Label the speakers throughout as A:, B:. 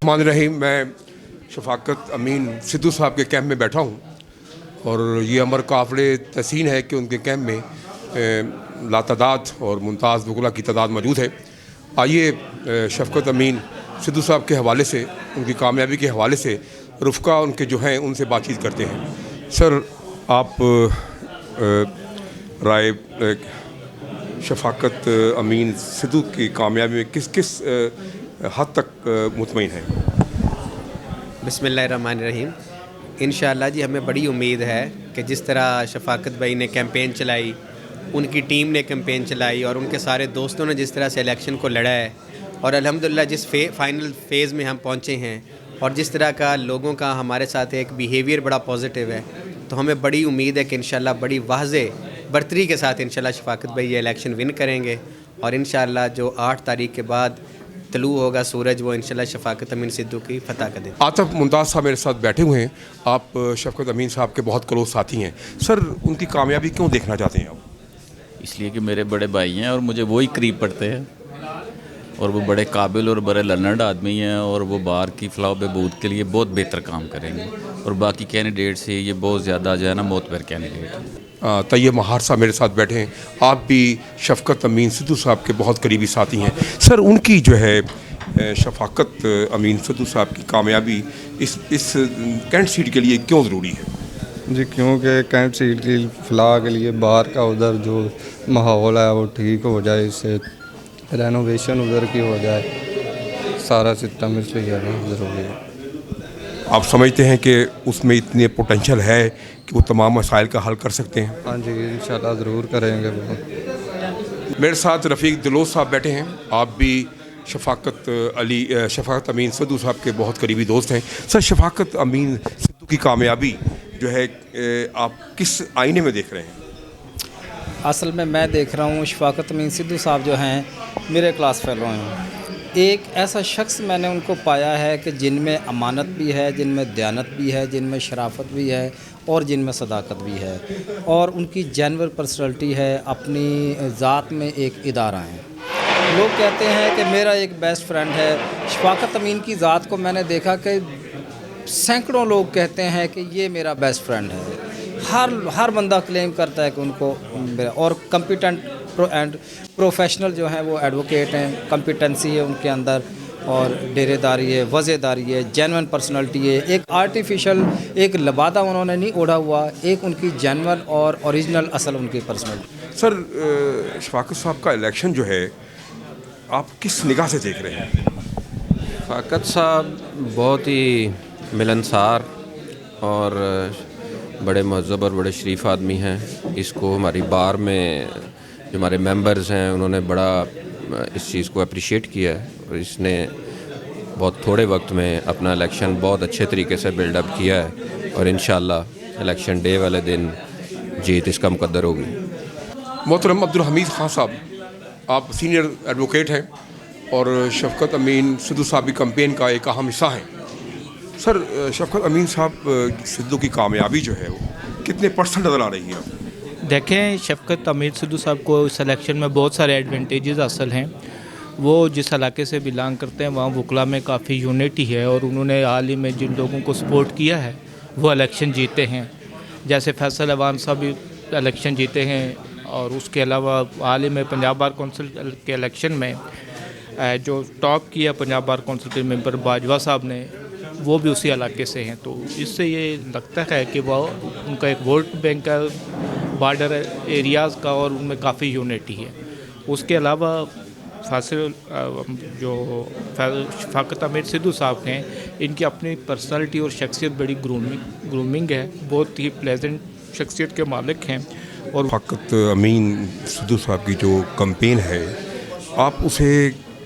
A: मान रही मैं शफाकत अमीन सिद्धू साहब के कैंप में बैठा हूँ और ये अमर काफ़िले तहसीन है कि उनके कैंप में लातादाद और मुमताज़ वकला की तादाद मौजूद है। आइए शफकत अमीन सिद्धू साहब के हवाले से, उनकी कामयाबी के हवाले से रुफ़का उनके जो हैं उनसे बातचीत करते हैं। सर, आप राय शफाकत अमीन सिद्धू की कामयाबी में किस किस हद तक मुतमईन है?
B: बिस्मिल्लाहिर्रहमानिर्रहीम। इंशाअल्लाह जी, हमें बड़ी उम्मीद है कि जिस तरह शफाकत भाई ने कैंपेन चलाई, उनकी टीम ने कैंपेन चलाई और उनके सारे दोस्तों ने जिस तरह से इलेक्शन को लड़ा है और अल्हम्दुलिल्लाह जिस फाइनल फेज़ में हम पहुँचे हैं और जिस तरह का लोगों का हमारे साथ एक बिहेवियर बड़ा पॉजिटिव है, तो हमें बड़ी उम्मीद है कि इंशाअल्लाह बड़ी वाज़े बर्तरी के साथ इंशाअल्लाह शफाकत भाई ये इलेक्शन विन करेंगे और इंशाअल्लाह जो 8 तारीख के बाद तलू होगा सूरज, वो इंशाअल्लाह शफाकत अमीन सिद्धू की फतह कर देगा।
A: आतिफ मुमताज़ साहब मेरे साथ बैठे हुए हैं। आप शफकत अमीन साहब के बहुत क्लोज साथी हैं। सर, उनकी कामयाबी क्यों देखना चाहते हैं आप?
C: इसलिए कि मेरे बड़े भाई हैं और मुझे वही करीब पड़ते हैं और वो बड़े काबिल और बड़े लर्नर्ड आदमी हैं और वो बाहर की फलाह बहबूद के लिए बहुत बेहतर काम करेंगे और बाकी कैंडिडेट से ये बहुत ज़्यादा जो है ना मोतबर कैंडिडेट हैं।
A: तैयब महार साहब मेरे साथ बैठे हैं। आप भी शफकत अमीन सिद्धू साहब के बहुत करीबी साथी हैं। सर, उनकी जो है शफाकत अमीन सिद्धू साहब की कामयाबी इस कैंट सीट के लिए क्यों ज़रूरी है?
D: जी, क्योंकि कैंट सीट की फलाह के लिए बाहर का उधर जो माहौल है वो ठीक हो जाए, इससे रेनोवेशन उधर की हो जाए, सारा सिस्टम इसलिए ज़रूरी है।
A: आप समझते हैं कि उसमें इतने पोटेंशियल है कि वो तमाम मसाइल का हल कर सकते हैं?
D: हाँ जी, इंशाल्लाह ज़रूर करेंगे वो।
A: मेरे साथ रफ़ीक दिलोज साहब बैठे हैं। आप भी शफाकत अमीन सिद्धू साहब के बहुत करीबी दोस्त हैं। सर, शफाकत अमीन सिद्धू की कामयाबी जो है आप किस आईने में देख रहे हैं?
E: असल में मैं देख रहा हूँ शफाकत अमीन सिद्धू साहब जो हैं मेरे क्लास फेलो हैं। एक ऐसा शख्स मैंने उनको पाया है कि जिनमें अमानत भी है, जिनमें दयानत भी है, जिनमें शराफत भी है और जिनमें सदाकत भी है और उनकी जेन्युइन पर्सनैलिटी है, अपनी ज़ात में एक इदारा है। लोग कहते हैं कि मेरा एक बेस्ट फ्रेंड है। शफाकत अमीन की ज़ात को मैंने देखा कि सैकड़ों लोग कहते हैं कि ये मेरा बेस्ट फ्रेंड है। हर बंदा क्लेम करता है कि उनको और कम्पिटेंट एंड प्रोफेशनल जो हैं वो एडवोकेट हैं, कम्पिटेंसी है उनके अंदर और डेरेदारी है, वज़ेदारी है, जेन्युइन पर्सनालिटी है। एक आर्टिफिशियल एक लबादा उन्होंने नहीं ओढ़ा हुआ, एक उनकी जेन्युइन और ओरिजिनल असल उनकी पर्सनालिटी।
A: सर, शफाकत साहब का इलेक्शन जो है आप किस निगाह से देख रहे हैं?
B: शफाकत साहब बहुत ही मिलनसार और बड़े महज़ब और बड़े शरीफ आदमी हैं। इसको हमारी बार में जो हमारे मेंबर्स हैं उन्होंने बड़ा इस चीज़ को अप्रिशिएट किया है और इसने बहुत थोड़े वक्त में अपना इलेक्शन बहुत अच्छे तरीके से बिल्डअप किया है और इंशाअल्लाह इलेक्शन डे वाले दिन जीत इसका मुकद्दर होगी।
A: मोहतरम अब्दुल हमीद खान साहब, आप सीनियर एडवोकेट हैं और शफकत अमीन सिद्धू साहब की कैंपेन का एक अहम हिस्सा हैं। सर, शफकत अमीन साहब सिद्धू की कामयाबी जो है वो कितने % नज़र आ रही है?
F: देखें, शफकत अमीन सिद्धू साहब को इस इलेक्शन में बहुत सारे एडवांटेजेस हासिल हैं। वो जिस इलाके से बिलोंग करते हैं वहाँ वकला में काफ़ी यूनिटी है और उन्होंने हाल ही में जिन लोगों को सपोर्ट किया है वो इलेक्शन जीते हैं। जैसे फैसल अवान साहब भी इलेक्शन जीते हैं और उसके अलावा हाल ही में पंजाब बार कौंसिल के इलेक्शन में जो टॉप किया पंजाब बार कौंसिल के मेंबर बाजवा साहब ने, वो भी उसी इलाके से हैं। तो इससे ये लगता है कि वह उनका एक वोट बैंक का बॉर्डर एरियाज़ का और उनमें काफ़ी यूनिटी है। उसके अलावा फासिल जो शफाकत अमीन सिद्धू साहब हैं, इनकी अपनी पर्सनालिटी और शख्सियत बड़ी ग्रूमिंग है, बहुत ही प्लेजेंट शख्सियत के मालिक हैं। और
A: शफाकत अमीन सिद्धू साहब की जो कैंपेन है, आप उसे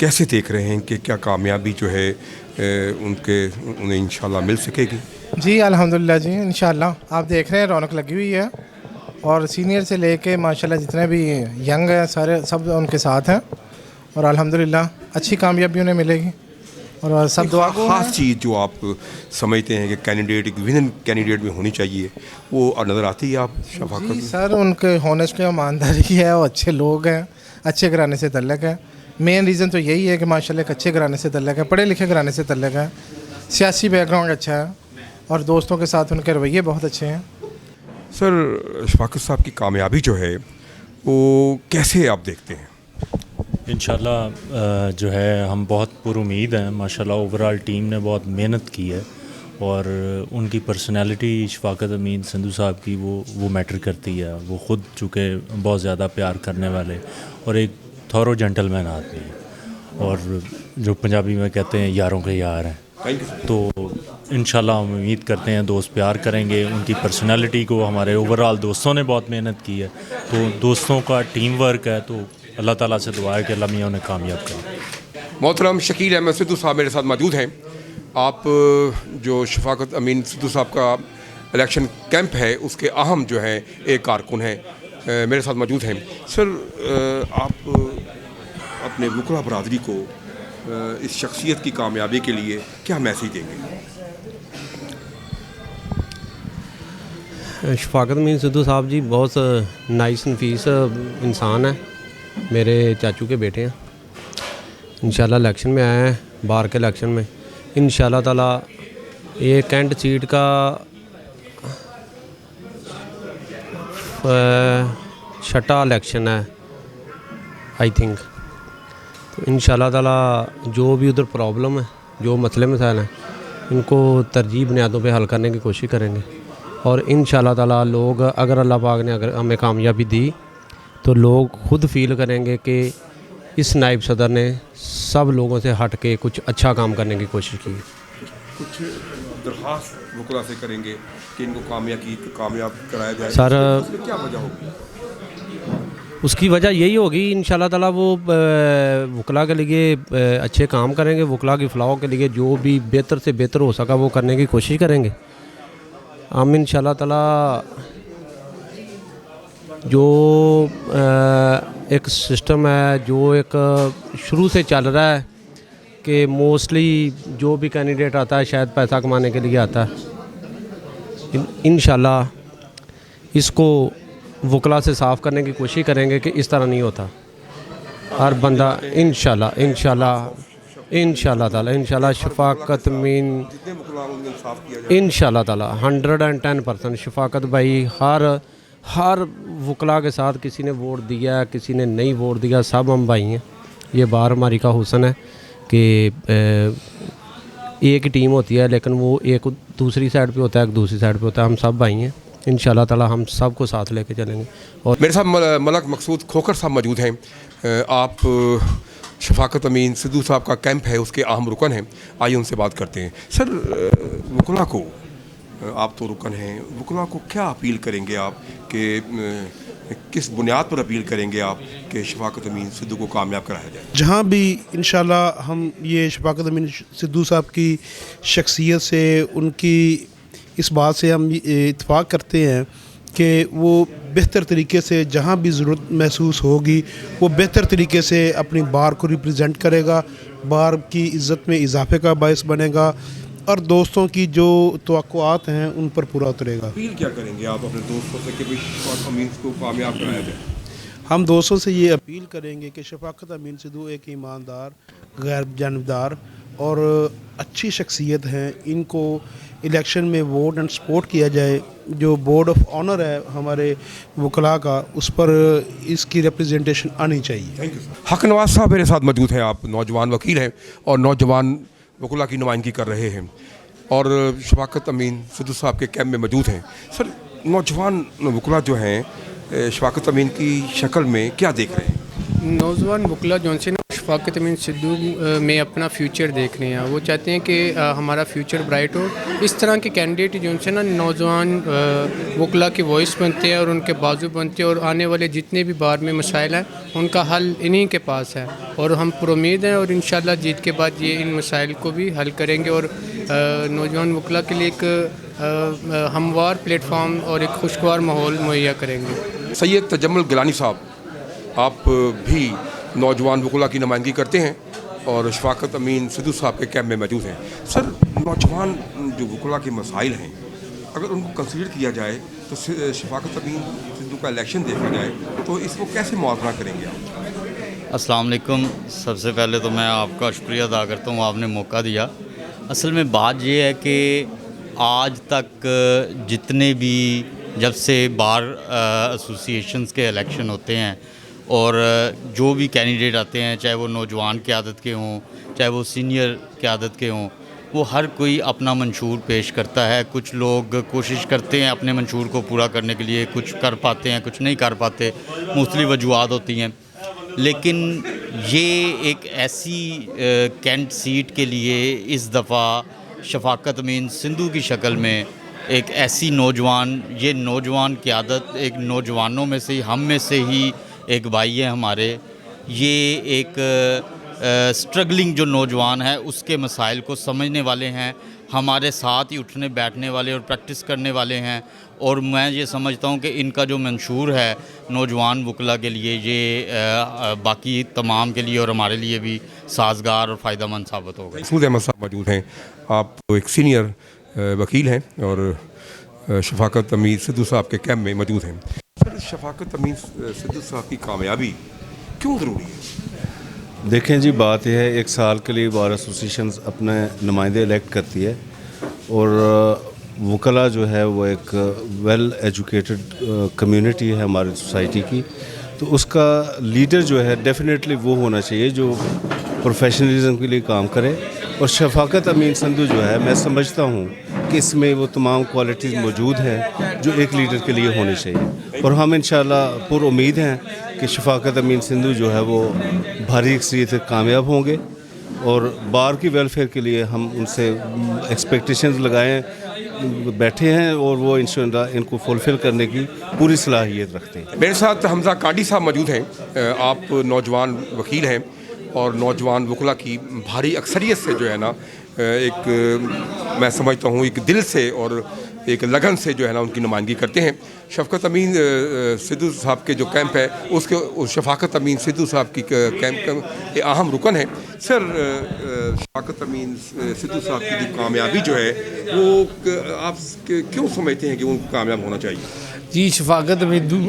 A: कैसे देख रहे हैं कि क्या कामयाबी जो है उन्हें इंशाल्लाह मिल सकेगी?
G: जी अल्हम्दुलिल्लाह जी, इंशाल्लाह। आप देख रहे हैं रौनक लगी हुई है और सीनियर से लेके माशाल्लाह जितने भी यंग हैं सारे सब उनके साथ हैं और अल्हम्दुलिल्लाह अच्छी कामयाबी उन्हें मिलेगी और सब दुआ को।
A: खास चीज़ जो आप समझते हैं कि कैंडिडेट विजन कैंडिडेट में होनी चाहिए, वो नज़र आती है आप शफाकत में?
G: सर, उनके होनेस्ट ईमानदारी है और अच्छे लोग हैं, अच्छे घराने से तल्लक है। मेन रीज़न तो यही है कि माशाल्लाह एक अच्छे घराने से तल्लक है, पढ़े लिखे घराने से तल्लक है, सियासी बैकग्राउंड अच्छा है और दोस्तों के साथ उनके रवैये बहुत अच्छे हैं।
A: सर शफाकत साहब की कामयाबी जो है वो कैसे आप देखते हैं?
H: इंशाल्लाह जो है हम बहुत पुरुमीद हैं। माशाल्लाह ओवरऑल टीम ने बहुत मेहनत की है और उनकी पर्सनालिटी शफाकत अमीन संधू साहब की वो मैटर करती है। वो ख़ुद चूँकि बहुत ज़्यादा प्यार करने वाले और एक थॉरो जेंटलमैन आदमी है और जो पंजाबी में कहते हैं यारों के यार हैं। तो इंशाल्लाह हम उम्मीद करते हैं दोस्त प्यार करेंगे। उनकी पर्सनालिटी को हमारे ओवरऑल दोस्तों ने बहुत मेहनत की है, तो दोस्तों का टीम वर्क है, तो अल्लाह ताला से दुआ है कि अल्लाह मियां उन्हें कामयाब करें।
A: मोहतरम शकील अहमद सिद्धू साहब मेरे साथ मौजूद हैं। आप जो शफाकत अमीन सिद्धू साहब का इलेक्शन कैंप है उसके अहम जो है एक कारकुन हैं, मेरे साथ मौजूद हैं। सर आप अपने वकला बरादरी को इस शख्सियत की कामयाबी के लिए क्या मैसेज देंगे?
I: शफाकत अमीन सिद्धू साहब जी बहुत नाइस नफीस इंसान है, मेरे चाचू के बेटे हैं। इंशाल्लाह इलेक्शन में आए हैं, बार के इलेक्शन में इंशाल्लाह ताला ये कैंट सीट का छठा इलेक्शन है आई थिंक। तो इंशाल्लाह ताला जो भी उधर प्रॉब्लम है, जो मसले मसाइल हैं, इनको तरजीह बुनियादों पे हल करने की कोशिश करेंगे और इंशाल्लाह ताला लोग, अगर अल्लाह पाक ने अगर हमें कामयाबी दी तो लोग खुद फील करेंगे कि इस नायब सदर ने सब लोगों से हट के कुछ अच्छा काम करने की कोशिश की।
A: कुछ दरख्वास्त वकला से करेंगे कि इनको कामयाब कराया जाए,
I: सर
A: उसमें क्या वजह होगी?
I: उसकी वजह यही होगी इंशाल्लाह ताला वो वकला के लिए अच्छे काम करेंगे, वकला की फ़लाह के लिए जो भी बेहतर से बेहतर हो सका वो करने की कोशिश करेंगे। हम इंशाल्लाह ताला जो एक सिस्टम है जो एक शुरू से चल रहा है कि मोस्टली जो भी कैंडिडेट आता है शायद पैसा कमाने के लिए आता है। इंशाल्लाह इसको वकला से साफ़ करने की कोशिश करेंगे कि इस तरह नहीं होता। हर बंदा इंशाल्लाह ताला इंशाल्लाह शफाकत अमीन इंशाल्लाह ताला 110% शफाकत भाई हर वकला के साथ, किसी ने वोट दिया किसी ने नहीं वोट दिया, सब हम भाई हैं। ये बार हमारी का हुसन है कि एक ही टीम होती है लेकिन वो एक दूसरी साइड पे होता है, एक दूसरी साइड पे होता है। हम सब भाई हैं, इंशाल्लाह ताला हम सबको साथ लेके चलेंगे। और
A: मेरे साथ मलक मकसूद खोखर साहब मौजूद हैं। आप शफाकत अमीन सिद्धू साहब का कैंप है उसके अहम रुकन हैं, आइए उनसे बात करते हैं। सर वकला को, आप तो रुकन हैं, वकला को क्या अपील करेंगे आप कि किस बुनियाद पर अपील करेंगे आप कि शफाकत अमीन सिद्धू को कामयाब कराया जाए?
J: जहाँ भी इंशाल्लाह हम ये शफाकत अमीन सिद्धू साहब की शख्सियत से, उनकी इस बात से हम इत्तेफाक करते हैं कि वो बेहतर तरीके से जहाँ भी ज़रूरत महसूस होगी वो बेहतर तरीके से अपनी बार को रिप्रेजेंट करेगा, बार की इज़्ज़त में इजाफे का बायस बनेगा और दोस्तों की जो तवक्कुआत हैं उन पर पूरा उतरेगा।
A: अपील क्या करेंगे आप अपने दोस्तों से कि भाई शफाकत अमीन को कामयाब कराया जाए?
J: हम दोस्तों से ये अपील करेंगे कि शफाकत अमीन सिद्धू एक ईमानदार, गैर जानबदार और अच्छी शख्सियत हैं। इनको इलेक्शन में वोट एंड सपोर्ट किया जाए। जो बोर्ड ऑफ ऑनर है हमारे वकला का, उस पर इसकी रिप्रेजेंटेशन आनी चाहिए।
A: Thank you. हक नवाज साहब मेरे साथ मौजूद हैं। आप नौजवान वकील हैं और नौजवान वकला की नुमाइंदगी कर रहे हैं और शफाकत अमीन सिद्धू साहब के कैंप में मौजूद हैं। सर नौजवान वकला जो हैं शफाकत अमीन की शक्ल में क्या देख रहे हैं?
K: नौजवान वकला जो से शफाकत अमीन सिद्धू में अपना फ्यूचर देख रहे हैं। वो चाहते हैं कि हमारा फ्यूचर ब्राइट हो। इस तरह के कैंडिडेट जो से ना नौजवान वकला की वॉइस बनते हैं और उनके बाजू बनते हैं और आने वाले जितने भी बार में मसाइल हैं उनका हल इन्हीं के पास है और हम पुरुमीद हैं और इंशाल्लाह जीत के बाद ये इन मसाइल को भी हल करेंगे और नौजवान वकला के लिए एक हमवार प्लेटफॉर्म और एक खुशगवार माहौल मुहैया करेंगे।
A: सैयद तजम्मुल गिलानी साहब, आप भी नौजवान वकला की नुमाइंदगी करते हैं और शफाकत अमीन सिद्धू साहब के कैंप में मौजूद हैं। सर नौजवान जो वकला के मसाइल हैं अगर उनको कंसीडर किया जाए तो शफाकत अमीन सिद्धू का इलेक्शन देखा जाए तो इसको कैसे मुआवजा करेंगे आप?
L: अस्सलाम वालेकुम। सबसे पहले तो मैं आपका शुक्रिया अदा करता हूँ, आपने मौका दिया। असल में बात ये है कि आज तक जितने भी जब से बार एसोसिएशंस के इलेक्शन होते हैं और जो भी कैंडिडेट आते हैं, चाहे वो नौजवान क़यादत के हों, चाहे वो सीनियर क़यादत के हों, वो हर कोई अपना मंशूर पेश करता है। कुछ लोग कोशिश करते हैं अपने मंशूर को पूरा करने के लिए, कुछ कर पाते हैं, कुछ नहीं कर पाते, मुख्तलिफ़ वजूहात होती हैं। लेकिन ये एक ऐसी कैंट सीट के लिए इस दफ़ा शफ़ाकत अमीन सिंधु की शक्ल में एक ऐसी नौजवान, ये नौजवान क़यादत एक नौजवानों में से ही, हम में से ही एक भाई है हमारे। ये एक स्ट्रगलिंग जो नौजवान है उसके मसाइल को समझने वाले हैं, हमारे साथ ही उठने बैठने वाले और प्रैक्टिस करने वाले हैं। और मैं ये समझता हूँ कि इनका जो मंशूर है नौजवान वकला के लिए, ये बाकी तमाम के लिए और हमारे लिए भी साजगार और फ़ायदेमंद साबित होगा।
A: महसूद अहमद साहब मौजूद हैं, आप एक सीनियर वकील हैं और शफ़ाकत अमीन सिद्धू साहब के कैंप में मौजूद हैं। सर, शफ़ाकत अमीन सिद्धू साहब की कामयाबी क्यों ज़रूरी है?
M: देखें जी, बात यह है, एक साल के लिए बार एसोसिएशन अपने नुमाइंदे इलेक्ट करती है और वकला जो है वो एक वेल एजुकेटेड कम्युनिटी है हमारी सोसाइटी की, तो उसका लीडर जो है डेफिनेटली वो होना चाहिए जो प्रोफेशनलिज्म के लिए काम करे। और शफ़ाकत अमीन सिंधु जो है, मैं समझता हूँ कि इसमें वो तमाम क्वालिटीज़ मौजूद हैं जो एक लीडर के लिए होने चाहिए। और हम इंशाल्लाह पुर उम्मीद हैं कि शफ़ाकत अमीन सिंधु जो है वो भारी अक्सरियत से कामयाब होंगे और बार की वेलफेयर के लिए हम उनसे एक्सपेक्टेशंस लगाएं बैठे हैं और वो इंशाल्लाह इनको फुलफ़िल करने की पूरी सलाहियत रखते हैं।
A: मेरे साथ हमजा कादी साहब मौजूद हैं। आप नौजवान वकील हैं और नौजवान वकला की भारी अक्सरियत से जो है ना, एक मैं समझता हूँ एक दिल से और एक लगन से जो है ना उनकी नुमाइंदगी करते हैं। शफ़ाकत अमीन सिद्धू साहब के जो कैंप है उसके उस शफ़ाकत अमीन सिद्धू साहब की कैंप का अहम रुकन है। सर, शफ़ाकत अमीन सिद्धू साहब की जो कामयाबी जो है वो आप क्यों समझते हैं कि उनको कामयाब होना चाहिए?
N: जी, शफ़ाकत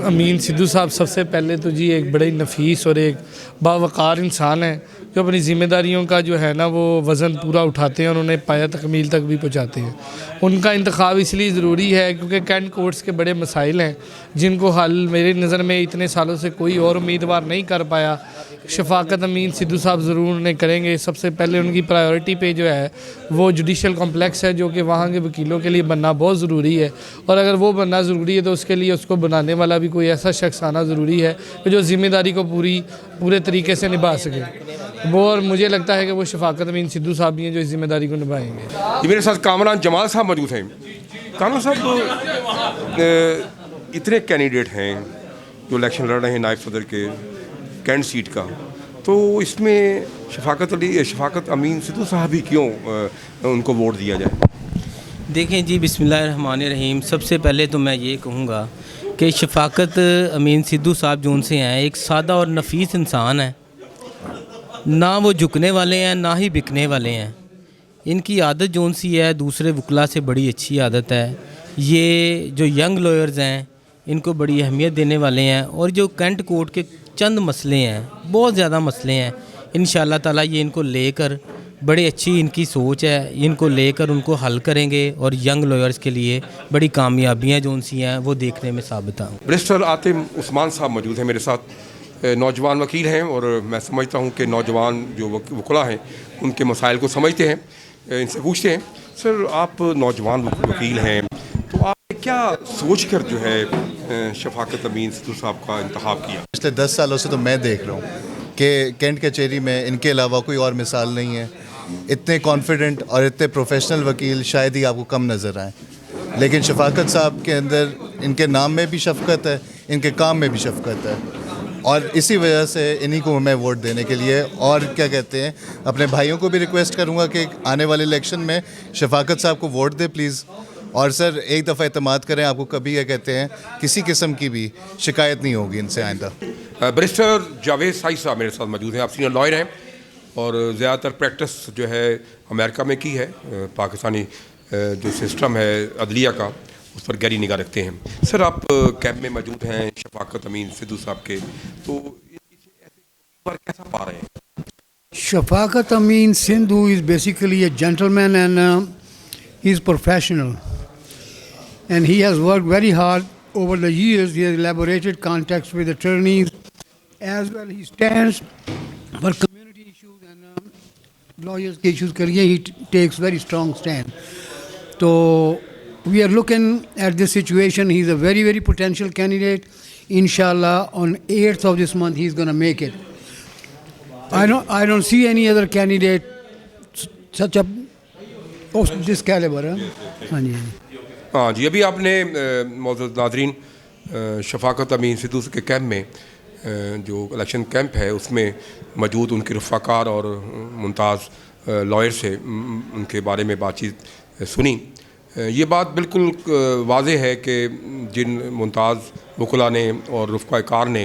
N: अमीन सिद्धू साहब सबसे पहले तो जी एक बड़े नफीस और एक बावकार इंसान है जो अपनी ज़िम्मेदारियों का जो है ना वो वज़न पूरा उठाते हैं और उन्हें पाया तकमील तक भी पहुँचाते हैं। उनका इंतखाब इसलिए ज़रूरी है क्योंकि कैंट कोर्ट्स के बड़े मसाइल हैं जिनको हल मेरी नज़र में इतने सालों से कोई और उम्मीदवार नहीं कर पाया। शफ़ाकत अमीन सिद्धू साहब ज़रूर उन्हें करेंगे। सबसे पहले उनकी प्रायोरिटी पे जो है वो जुडिशल कॉम्प्लेक्स है जो कि वहाँ के वकीलों के लिए बनना बहुत ज़रूरी है, और अगर वो बनना ज़रूरी है तो उसके लिए उसको बनाने वाला भी कोई ऐसा शख्स आना ज़रूरी है जो ज़िम्मेदारी को पूरे तरीके से निभा सके। वो, और मुझे लगता है कि वो शफ़ाकत अमीन सिद्धू साहब भी हैं जो इस ज़िम्मेदारी को निभाएंगे।
A: ये मेरे साथ कामरान जमाल साहब मौजूद हैं। कामरान साहब, इतने कैंडिडेट हैं जो इलेक्शन लड़ रहे हैं नायब सदर के कैंट सीट का, तो इसमें शफ़ाकत अमीन सिद्धू साहब ही क्यों उनको वोट दिया जाए?
O: देखें जी, बिस्मिल्लाहिर्रहमानिर्रहीम। सबसे पहले तो मैं ये कहूँगा कि शफ़ाकत अमीन सिद्धू साहब जो उनसे हैं एक सादा और नफीस इंसान है, ना वो झुकने वाले हैं ना ही बिकने वाले हैं। इनकी आदत जो सी है दूसरे वकला से बड़ी अच्छी आदत है। ये जो यंग लॉयर्स हैं इनको बड़ी अहमियत देने वाले हैं, और जो कैंट कोर्ट के चंद मसले हैं, बहुत ज़्यादा मसले हैं, इंशाअल्लाह ताला ये इनको लेकर बड़ी अच्छी इनकी सोच है, इनको लेकर उनको हल करेंगे और यंग लॉयर्स के लिए बड़ी कामयाबियाँ जो सी हैं वो देखने में साबित हों।
A: बैरिस्टर आतिम उस्मान साहब मौजूद हैं मेरे साथ, नौजवान वकील हैं और मैं समझता हूँ कि नौजवान जो वकला हैं उनके मसाइल को समझते हैं। इनसे पूछते हैं, सर आप नौजवान वकील हैं तो आपने क्या सोच कर जो है शफ़ाकत अमीन सिद्धू साहब का इंतखाब किया?
P: पिछले 10 सालों से तो मैं देख रहा हूँ कि कैंट कचहरी में इनके अलावा कोई और मिसाल नहीं है। इतने कॉन्फिडेंट और इतने प्रोफेशनल वकील शायद ही आपको कम नज़र आए, लेकिन शफ़ाकत साहब के अंदर इनके नाम में भी शफ़क़त है, इनके काम में भी शफ़क़त है, और इसी वजह से इन्हीं को मैं वोट देने के लिए, और क्या कहते हैं, अपने भाइयों को भी रिक्वेस्ट करूंगा कि आने वाले इलेक्शन में शफ़ाकत साहब को वोट दे प्लीज़। और सर एक दफ़ा एतमाद करें, आपको कभी क्या कहते हैं किसी किस्म की भी शिकायत नहीं होगी इनसे आइंदा।
A: बैरिस्टर जावेद साई साहब मेरे साथ मौजूद हैं। आप सीनियर लॉयर हैं और ज़्यादातर प्रैक्टिस जो है अमेरिका में की है। पाकिस्तानी जो सिस्टम है अदलिया का उस पर गहरी निगाह रखते हैं। सर आप कैंप में मौजूद हैं शफ़ाकत अमीन सिद्धू साहब के, तो बार कैसा पा रहे हैं?
Q: Shafaqat Amin Sindhu is basically a gentleman and he's professional. And he has worked very hard over the years. He has elaborated contacts with attorneys as well. He stands for community issues and lawyers' issues. He takes very strong stand. So we are looking at this situation. He's a very, very potential candidate. Inshallah, on 8th of this month, he's going to make it. I don't see any other candidate such a of this caliber. हाँ जी
A: हाँ जी, अभी आपने मौजूद नाज़रीन शफाकत अमीन सिद्धू के camp में जो election camp है उसमें मौजूद उनके रफ़ाकार और मुमताज़ लॉयर से उनके बारे में बातचीत सुनी। ये बात बिल्कुल वाज़े है कि जिन मुमताज़ वकला ने और रफ़ाकार ने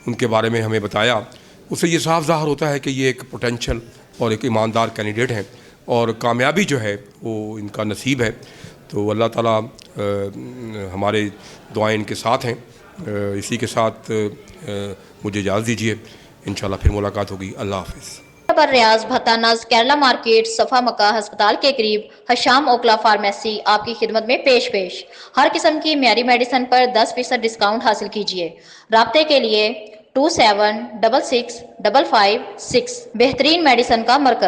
A: उनके बारे में हमें बताया, उससे ये साफ ज़ाहिर होता है कि ये एक पोटेंशियल और एक ईमानदार कैंडिडेट हैं और कामयाबी जो है वो इनका नसीब है। तो अल्लाह ताला हमारे दुआएं इनके साथ हैं। इसी के साथ मुझे इजाज़त दीजिए, इंशाल्लाह फिर मुलाकात होगी। अल्लाह हाफ़िज़।
R: पर रियाज भत्ता नज़ केरला मार्केट सफ़ा मक्का अस्पताल के करीब हशाम ओकला फार्मेसी आपकी खिदमत में पेश हर किस्म की म्यारी मेडिसिन पर 10% डिस्काउंट हासिल कीजिए। राब्ते के लिए 27665556 बेहतरीन मेडिसिन का मरकज़।